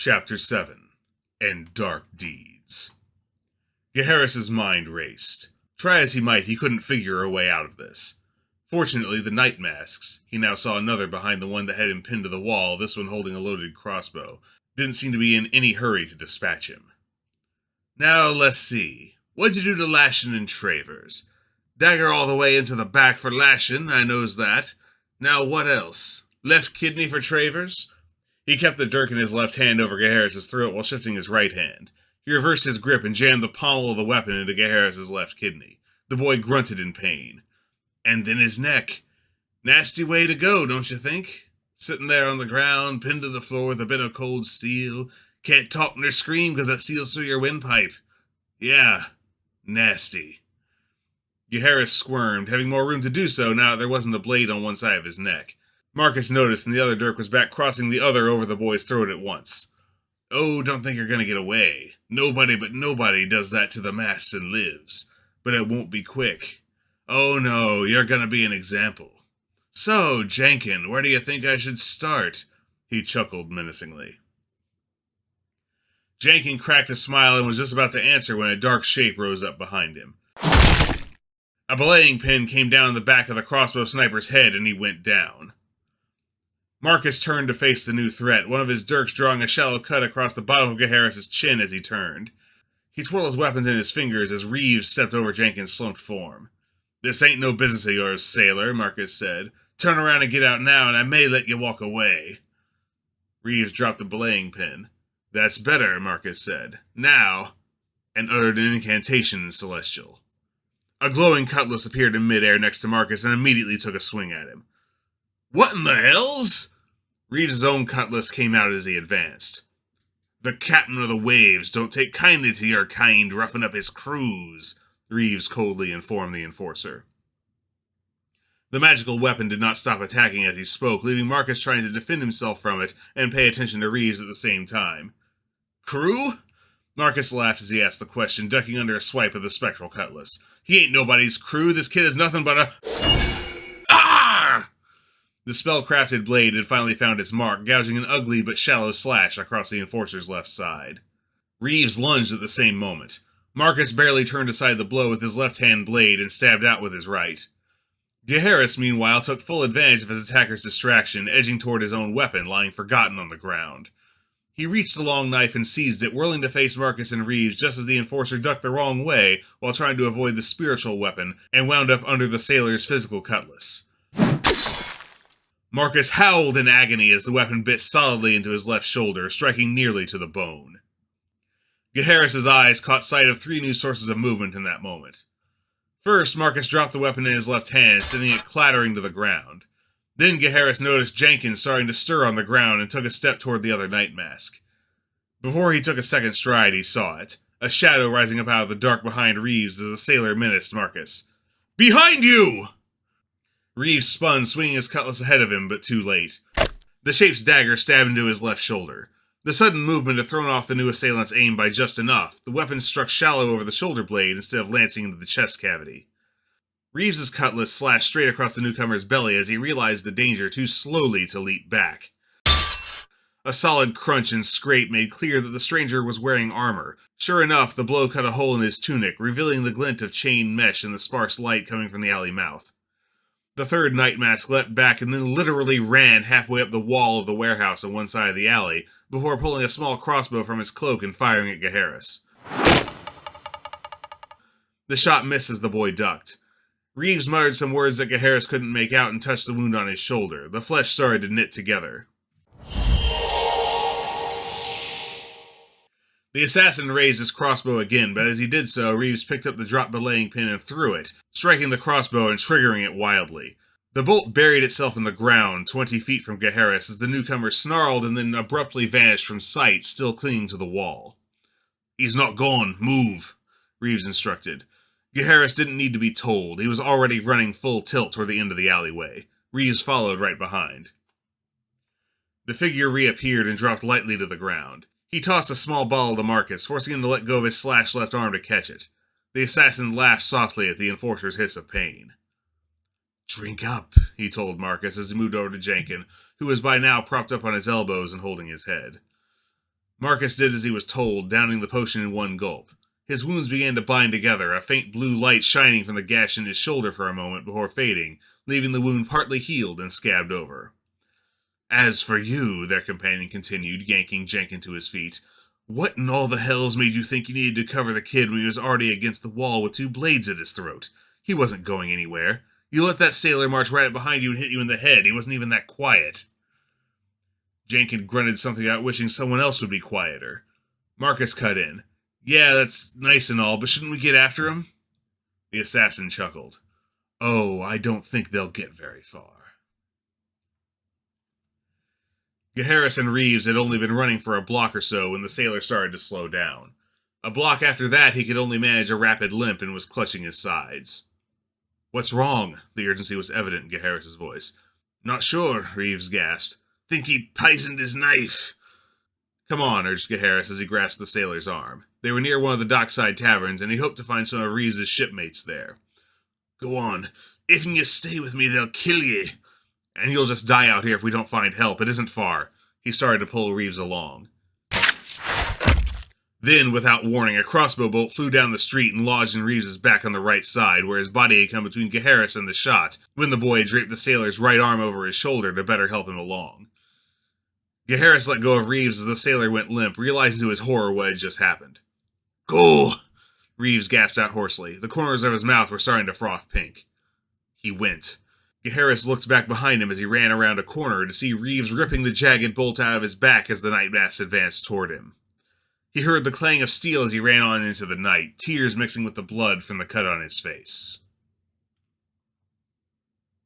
Chapter 7. And Dark Deeds. Gaheris' mind raced. Try as he might, he couldn't figure a way out of this. Fortunately, the night masks, he now saw another behind the one that had him pinned to the wall, this one holding a loaded crossbow, didn't seem to be in any hurry to dispatch him. Now, let's see. What'd you do to Lashin and Travers? Dagger all the way into the back for Lashin, I knows that. Now what else? Left kidney for Travers? He kept the dirk in his left hand over Gaheris' throat while shifting his right hand. He reversed his grip and jammed the pommel of the weapon into Gaheris' left kidney. The boy grunted in pain. And then his neck. Nasty way to go, don't you think? Sitting there on the ground, pinned to the floor with a bit of cold steel. Can't talk nor scream because it seals through your windpipe. Yeah, nasty. Gaheris squirmed, having more room to do so now that there wasn't a blade on one side of his neck. Marcus noticed, and the other dirk was back crossing the other over the boy's throat at once. Oh, don't think you're gonna get away. Nobody but nobody does that to the masks and lives. But it won't be quick. Oh no, you're gonna be an example. So, Jenkin, where do you think I should start? He chuckled menacingly. Jenkin cracked a smile and was just about to answer when a dark shape rose up behind him. A belaying pin came down the back of the crossbow sniper's head and he went down. Marcus turned to face the new threat, one of his dirks drawing a shallow cut across the bottom of Gaheris' chin as he turned. He twirled his weapons in his fingers as Reeves stepped over Jenkin's slumped form. This ain't no business of yours, sailor, Marcus said. Turn around and get out now, and I may let you walk away. Reeves dropped the belaying pin. That's better, Marcus said. Now, and uttered an incantation in Celestial. A glowing cutlass appeared in midair next to Marcus and immediately took a swing at him. What in the hells? Reeves' own cutlass came out as he advanced. The captain of the waves don't take kindly to your kind roughing up his crews, Reeves coldly informed the enforcer. The magical weapon did not stop attacking as he spoke, leaving Marcus trying to defend himself from it and pay attention to Reeves at the same time. Crew? Marcus laughed as he asked the question, ducking under a swipe of the spectral cutlass. He ain't nobody's crew, this kid is nothing but a... Ah! The spell-crafted blade had finally found its mark, gouging an ugly but shallow slash across the enforcer's left side. Reeves lunged at the same moment. Marcus barely turned aside the blow with his left-hand blade and stabbed out with his right. Gaheris, meanwhile, took full advantage of his attacker's distraction, edging toward his own weapon, lying forgotten on the ground. He reached the long knife and seized it, whirling to face Marcus and Reeves just as the enforcer ducked the wrong way while trying to avoid the spiritual weapon and wound up under the sailor's physical cutlass. Marcus howled in agony as the weapon bit solidly into his left shoulder, striking nearly to the bone. Gaheris' eyes caught sight of three new sources of movement in that moment. First, Marcus dropped the weapon in his left hand, sending it clattering to the ground. Then Gaheris noticed Jenkins starting to stir on the ground and took a step toward the other night mask. Before he took a second stride, he saw it, a shadow rising up out of the dark behind Reeves as the sailor menaced Marcus. Behind you! Reeves spun, swinging his cutlass ahead of him, but too late. The shape's dagger stabbed into his left shoulder. The sudden movement had thrown off the new assailant's aim by just enough. The weapon struck shallow over the shoulder blade instead of lancing into the chest cavity. Reeves' cutlass slashed straight across the newcomer's belly as he realized the danger too slowly to leap back. A solid crunch and scrape made clear that the stranger was wearing armor. Sure enough, the blow cut a hole in his tunic, revealing the glint of chain mesh in the sparse light coming from the alley mouth. The third night mask leapt back and then literally ran halfway up the wall of the warehouse on one side of the alley, before pulling a small crossbow from his cloak and firing at Gaheris. The shot missed as the boy ducked. Reeves muttered some words that Gaheris couldn't make out and touched the wound on his shoulder. The flesh started to knit together. The assassin raised his crossbow again, but as he did so, Reeves picked up the dropped belaying pin and threw it, striking the crossbow and triggering it wildly. The bolt buried itself in the ground, 20 feet from Gaheris, as the newcomer snarled and then abruptly vanished from sight, still clinging to the wall. He's not gone. Move, Reeves instructed. Gaheris didn't need to be told. He was already running full tilt toward the end of the alleyway. Reeves followed right behind. The figure reappeared and dropped lightly to the ground. He tossed a small bottle to Marcus, forcing him to let go of his slashed left arm to catch it. The assassin laughed softly at the enforcer's hiss of pain. Drink up, he told Marcus as he moved over to Jenkin, who was by now propped up on his elbows and holding his head. Marcus did as he was told, downing the potion in one gulp. His wounds began to bind together, a faint blue light shining from the gash in his shoulder for a moment before fading, leaving the wound partly healed and scabbed over. As for you, their companion continued, yanking Jenkin to his feet, what in all the hells made you think you needed to cover the kid when he was already against the wall with 2 blades at his throat? He wasn't going anywhere. You let that sailor march right up behind you and hit you in the head. He wasn't even that quiet. Jenkin grunted something out, wishing someone else would be quieter. Marcus cut in. Yeah, that's nice and all, but shouldn't we get after him? The assassin chuckled. Oh, I don't think they'll get very far. Gaheris and Reeves had only been running for a block or so when the sailor started to slow down. A block after that, he could only manage a rapid limp and was clutching his sides. What's wrong? The urgency was evident in Gaheris' voice. Not sure, Reeves gasped. Think he poisoned his knife. Come on, urged Gaheris as he grasped the sailor's arm. They were near one of the dockside taverns, and he hoped to find some of Reeves' shipmates there. Go on. If you stay with me, they'll kill ye. And you'll just die out here if we don't find help. It isn't far. He started to pull Reeves along. Then, without warning, a crossbow bolt flew down the street and lodged in Reeves' back on the right side, where his body had come between Gaheris and the shot, when the boy draped the sailor's right arm over his shoulder to better help him along. Gaheris let go of Reeves as the sailor went limp, realizing to his horror what had just happened. Go! Reeves gasped out hoarsely. The corners of his mouth were starting to froth pink. He went. Gaheris looked back behind him as he ran around a corner to see Reeves ripping the jagged bolt out of his back as the night mass advanced toward him. He heard the clang of steel as he ran on into the night, tears mixing with the blood from the cut on his face.